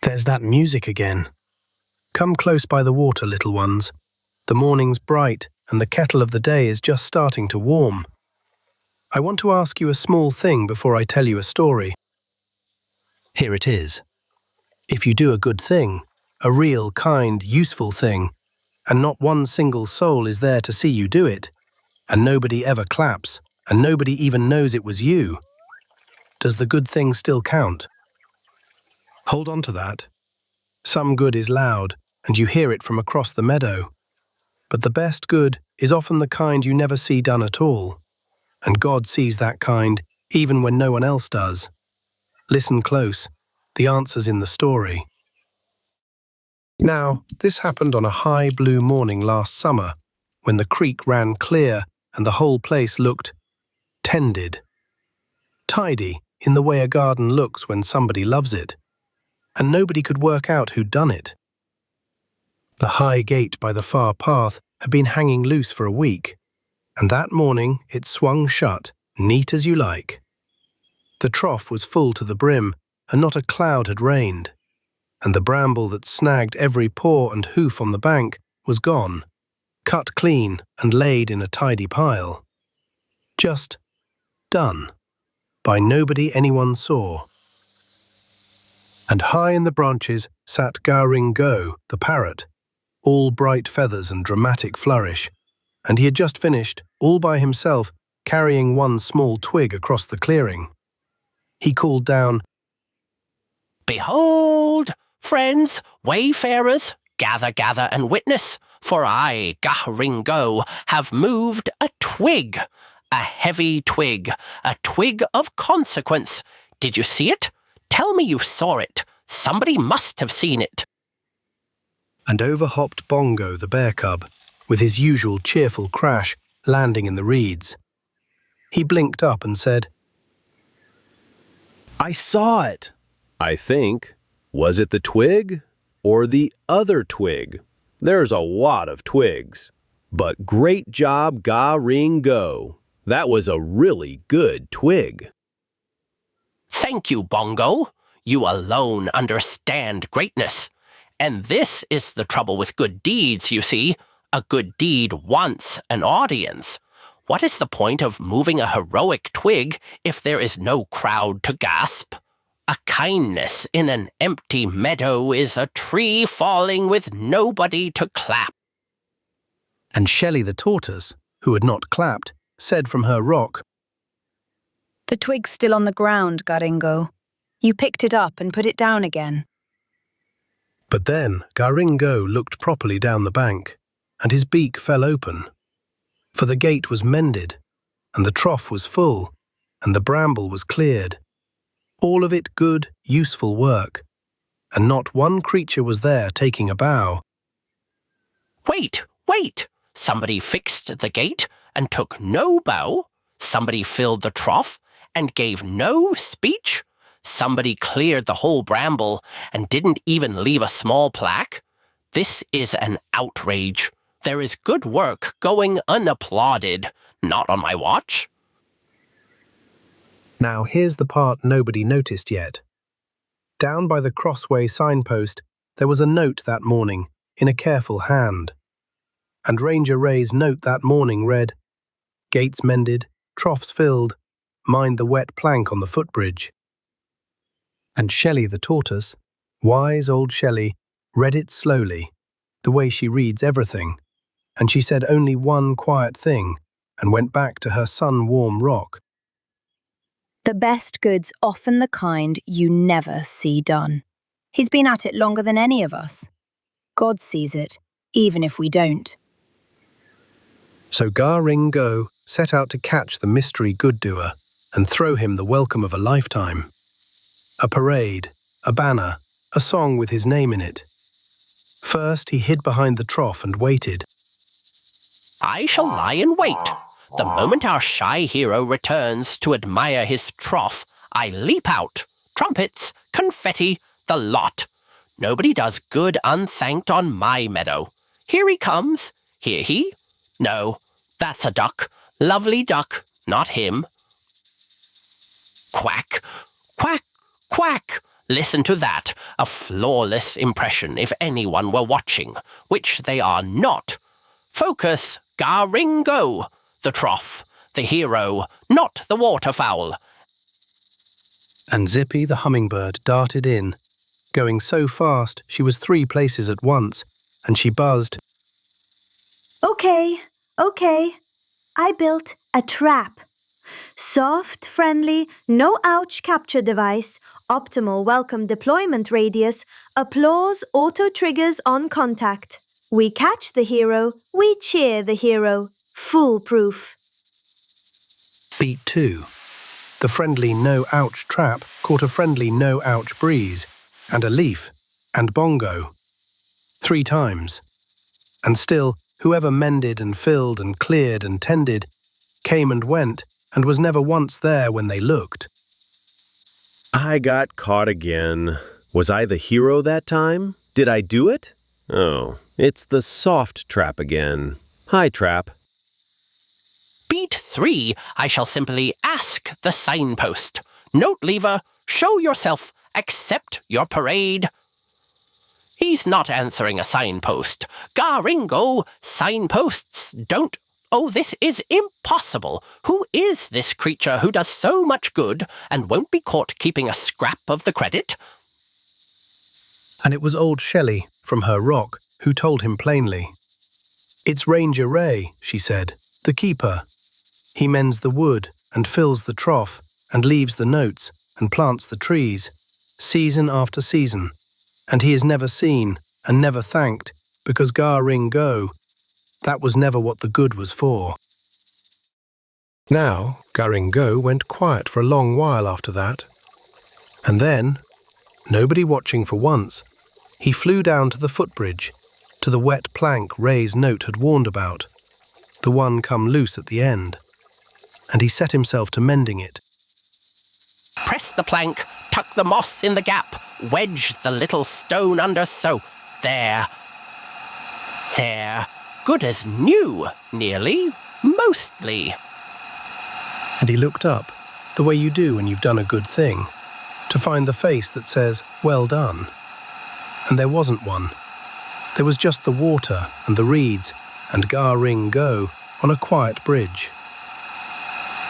There's that music again. Come close by the water, little ones. The morning's bright and the kettle of the day is just starting to warm. I want to ask you a small thing before I tell you a story. Here it is. If you do a good thing, a real, kind, useful thing, and not one single soul is there to see you do it, and nobody ever claps, and nobody even knows it was you, does the good thing still count? Hold on to that. Some good is loud, and you hear it from across the meadow. But the best good is often the kind you never see done at all. And God sees that kind, even when no one else does. Listen close. The answer's in the story. Now, this happened on a high blue morning last summer, when the creek ran clear and the whole place looked tended. Tidy, in the way a garden looks when somebody loves it. And nobody could work out who'd done it. The high gate by the far path had been hanging loose for a week, and that morning it swung shut, neat as you like. The trough was full to the brim, and not a cloud had rained, and the bramble that snagged every paw and hoof on the bank was gone, cut clean and laid in a tidy pile. Just done, by nobody anyone saw. And high in the branches sat Garingo, the parrot, all bright feathers and dramatic flourish, and he had just finished, all by himself, carrying one small twig across the clearing. He called down, "Behold, friends, wayfarers, gather, gather and witness, for I, Garingo, have moved a twig, a heavy twig, a twig of consequence. Did you see it? Tell me you saw it. Somebody must have seen it." And over hopped Bongo, the bear cub, with his usual cheerful crash, landing in the reeds. He blinked up and said, "I saw it, I think. Was it the twig or the other twig? There's a lot of twigs. But great job, Garingo. That was a really good twig." "Thank you, Bongo. You alone understand greatness. And this is the trouble with good deeds, you see. A good deed wants an audience. What is the point of moving a heroic twig if there is no crowd to gasp? A kindness in an empty meadow is a tree falling with nobody to clap." And Shelley the tortoise, who had not clapped, said from her rock, "The twig's still on the ground, Garingo. You picked it up and put it down again." But then Garingo looked properly down the bank, and his beak fell open. For the gate was mended, and the trough was full, and the bramble was cleared. All of it good, useful work, and not one creature was there taking a bow. Wait, wait! Somebody fixed the gate and took no bow. Somebody filled the trough and gave no speech. Somebody cleared the whole bramble and didn't even leave a small plaque. This is an outrage. There is good work going unapplauded, not on my watch." Now here's the part nobody noticed yet. Down by the crossway signpost, there was a note that morning, in a careful hand. And Ranger Ray's note that morning read, "Gates mended, troughs filled, mind the wet plank on the footbridge." And Shelley the tortoise, wise old Shelley, read it slowly, the way she reads everything, and she said only one quiet thing, and went back to her sun-warm rock. "The best good's often the kind you never see done. He's been at it longer than any of us. God sees it, even if we don't." So Garingo set out to catch the mystery good-doer and throw him the welcome of a lifetime. A parade, a banner, a song with his name in it. First he hid behind the trough and waited. "I shall lie in wait. The moment our shy hero returns to admire his trough, I leap out. Trumpets, confetti, the lot. Nobody does good unthanked on my meadow. Here he comes. Here he? No, that's a duck. Lovely duck, not him. Quack, quack, quack. Listen to that, a flawless impression if anyone were watching, which they are not. Focus, Garingo, the trough, the hero, not the waterfowl. And Zippy the hummingbird darted in, going so fast she was 3 places at once, and she buzzed. Okay. I built a trap. Soft, friendly, no ouch capture device, optimal welcome deployment radius, applause auto triggers on contact. We catch the hero, we cheer the hero. Foolproof. Beat 2. The friendly no-ouch trap caught a friendly no-ouch breeze, and a leaf, and bongo. 3 times. And still, whoever mended and filled and cleared and tended came and went and was never once there when they looked. I got caught again. Was I the hero that time? Did I do it? Oh, it's the soft trap again. Hi, trap. Beat 3, I shall simply ask the signpost. Note lever, show yourself, accept your parade. He's not answering a signpost. Garingo, signposts don't. Oh, this is impossible. Who is this creature who does so much good and won't be caught keeping a scrap of the credit? And it was old Shelley, from her rock, who told him plainly. It's Ranger Ray, she said, the keeper. He mends the wood and fills the trough and leaves the notes and plants the trees, season after season. And he is never seen and never thanked, because Garingo, that was never what the good was for. Now, Garingo went quiet for a long while after that. And then, nobody watching for once, he flew down to the footbridge, to the wet plank Ray's note had warned about, the one come loose at the end, and he set himself to mending it. Press the plank, tuck the moss in the gap, wedge the little stone under so. There. Good as new, nearly, mostly. And he looked up, the way you do when you've done a good thing, to find the face that says, well done. And there wasn't one. There was just the water and the reeds and Garingo on a quiet bridge.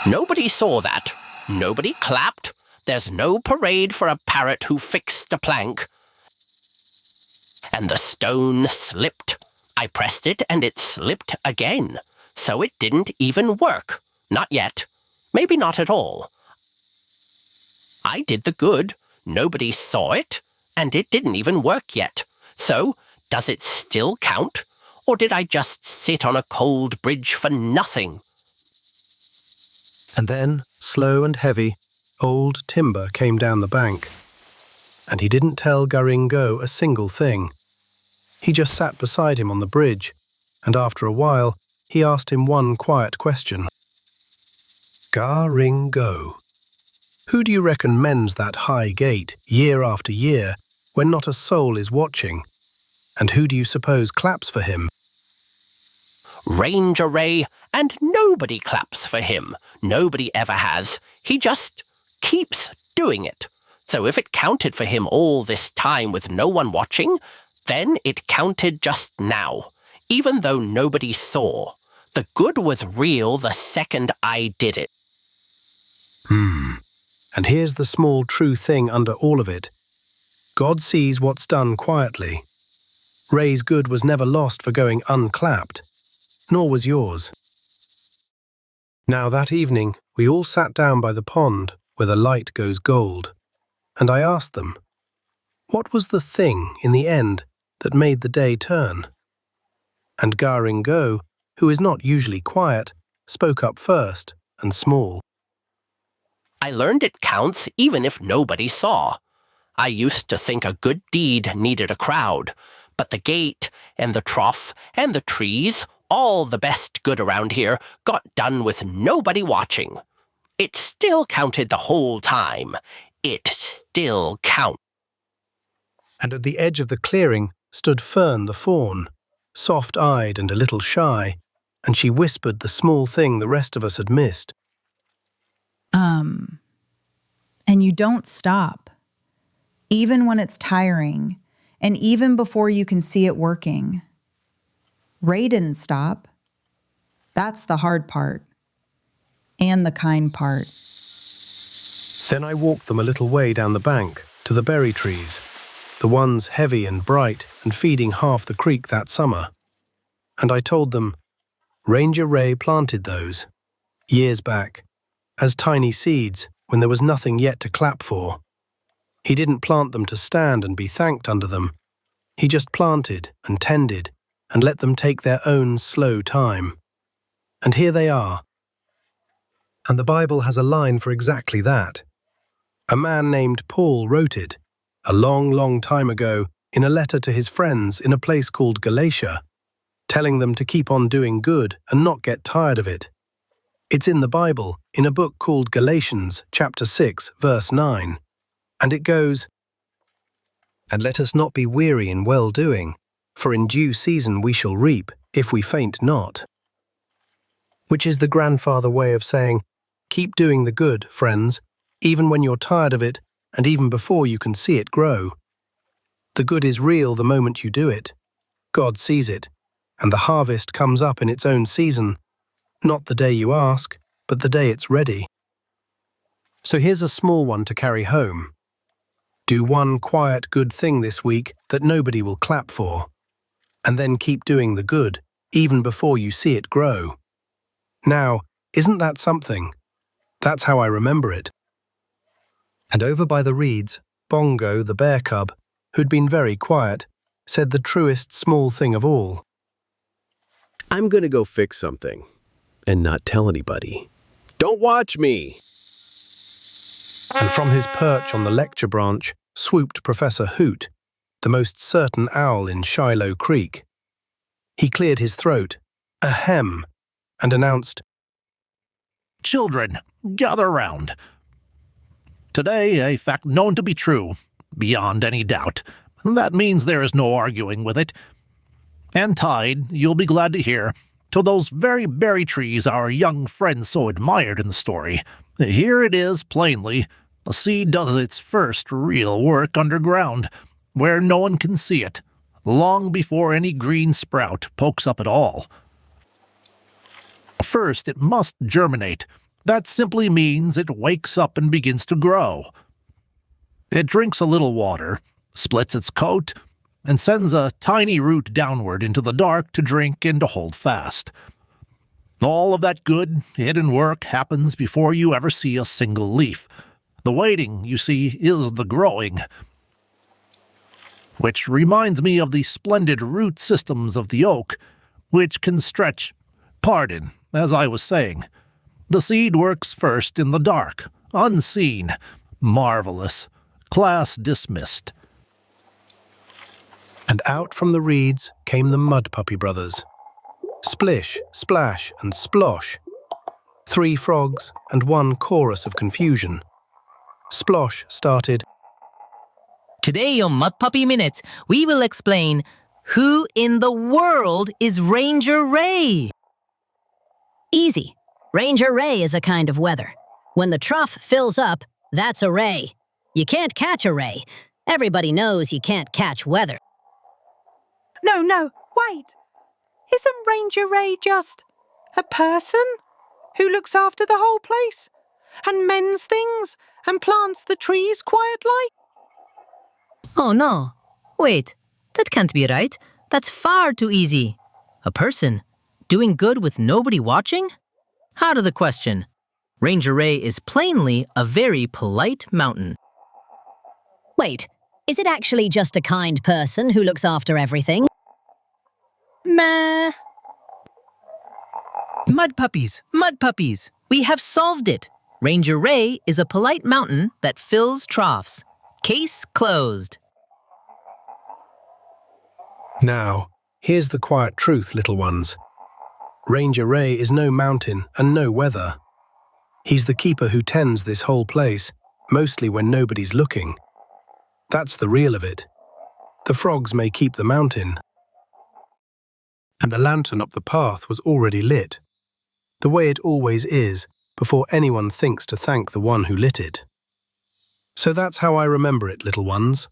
Nobody saw that. Nobody clapped. There's no parade for a parrot who fixed a plank. And the stone slipped. I pressed it and it slipped again. So it didn't even work. Not yet. Maybe not at all. I did the good. Nobody saw it. And it didn't even work yet. So, does it still count? Or did I just sit on a cold bridge for nothing? And then, slow and heavy, old Timber came down the bank. And he didn't tell Garingo a single thing. He just sat beside him on the bridge, and after a while, he asked him one quiet question. Garingo, who do you reckon mends that high gate year after year when not a soul is watching? And who do you suppose claps for him? Ranger Ray, and nobody claps for him. Nobody ever has. He just keeps doing it. So if it counted for him all this time with no one watching, then it counted just now, even though nobody saw. The good was real the second I did it. And here's the small true thing under all of it. God sees what's done quietly. Ray's good was never lost for going unclapped, nor was yours. Now that evening, we all sat down by the pond where the light goes gold, and I asked them, what was the thing in the end that made the day turn? And Garingo, who is not usually quiet, spoke up first and small. I learned it counts even if nobody saw. I used to think a good deed needed a crowd, but the gate and the trough and the trees, all the best good around here, got done with nobody watching. It still counted the whole time. It still counts. And at the edge of the clearing stood Fern the fawn, soft-eyed and a little shy, and she whispered the small thing the rest of us had missed. And you don't stop. even when it's tiring, and even before you can see it working. Ray didn't stop. That's the hard part, and the kind part. Then I walked them a little way down the bank to the berry trees, the ones heavy and bright and feeding half the creek that summer. And I told them, Ranger Ray planted those, years back, as tiny seeds when there was nothing yet to clap for. He didn't plant them to stand and be thanked under them. He just planted and tended and let them take their own slow time. And here they are. And the Bible has a line for exactly that. A man named Paul wrote it, a long, long time ago, in a letter to his friends in a place called Galatia, telling them to keep on doing good and not get tired of it. It's in the Bible, in a book called Galatians, chapter 6, verse 9. And it goes, "And let us not be weary in well-doing, for in due season we shall reap, if we faint not." Which is the grandfather way of saying, keep doing the good, friends, even when you're tired of it and even before you can see it grow. The good is real the moment you do it. God sees it, and the harvest comes up in its own season, not the day you ask, but the day it's ready. So here's a small one to carry home. Do one quiet good thing this week that nobody will clap for, and then keep doing the good, even before you see it grow. Now, isn't that something? That's how I remember it. And over by the reeds, Bongo, the bear cub, who'd been very quiet, said the truest small thing of all. I'm going to go fix something and not tell anybody. Don't watch me! And from his perch on the lecture branch swooped Professor Hoot, the most certain owl in Shiloh Creek. He cleared his throat, ahem, and announced, "Children, gather round. Today, a fact known to be true, beyond any doubt. That means there is no arguing with it. And tied, you'll be glad to hear, to those very berry trees our young friend so admired in the story. Here it is, plainly. The seed does its first real work underground, where no one can see it, long before any green sprout pokes up at all. First, it must germinate. That simply means it wakes up and begins to grow. It drinks a little water, splits its coat, and sends a tiny root downward into the dark to drink and to hold fast. All of that good, hidden work happens before you ever see a single leaf. The waiting, you see, is the growing. Which reminds me of the splendid root systems of the oak, which can stretch. Pardon, as I was saying. The seed works first in the dark, unseen, marvelous, class dismissed. And out from the reeds came the Mud Puppy Brothers. Splish, splash, and splosh. 3 frogs and 1 chorus of confusion. Splosh started, Today on Mud Puppy Minute, we will explain who in the world is Ranger Ray? Easy. Ranger Ray is a kind of weather. When the trough fills up, that's a ray. You can't catch a ray. Everybody knows you can't catch weather. No, wait. Isn't Ranger Ray just a person who looks after the whole place and mends things and plants the trees quietly? Oh no. Wait, that can't be right. That's far too easy. A person doing good with nobody watching? Out of the question. Ranger Ray is plainly a very polite mountain. Wait, is it actually just a kind person who looks after everything? Meh. Mud puppies! We have solved it. Ranger Ray is a polite mountain that fills troughs. Case closed. Now, here's the quiet truth, little ones. Ranger Ray is no mountain and no weather. He's the keeper who tends this whole place, mostly when nobody's looking. That's the real of it. The frogs may keep the mountain. And the lantern up the path was already lit, the way it always is, before anyone thinks to thank the one who lit it. So that's how I remember it, little ones.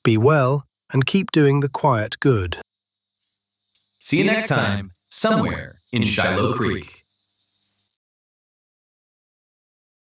Be well and keep doing the quiet good. See you next time, somewhere in Shiloh Creek.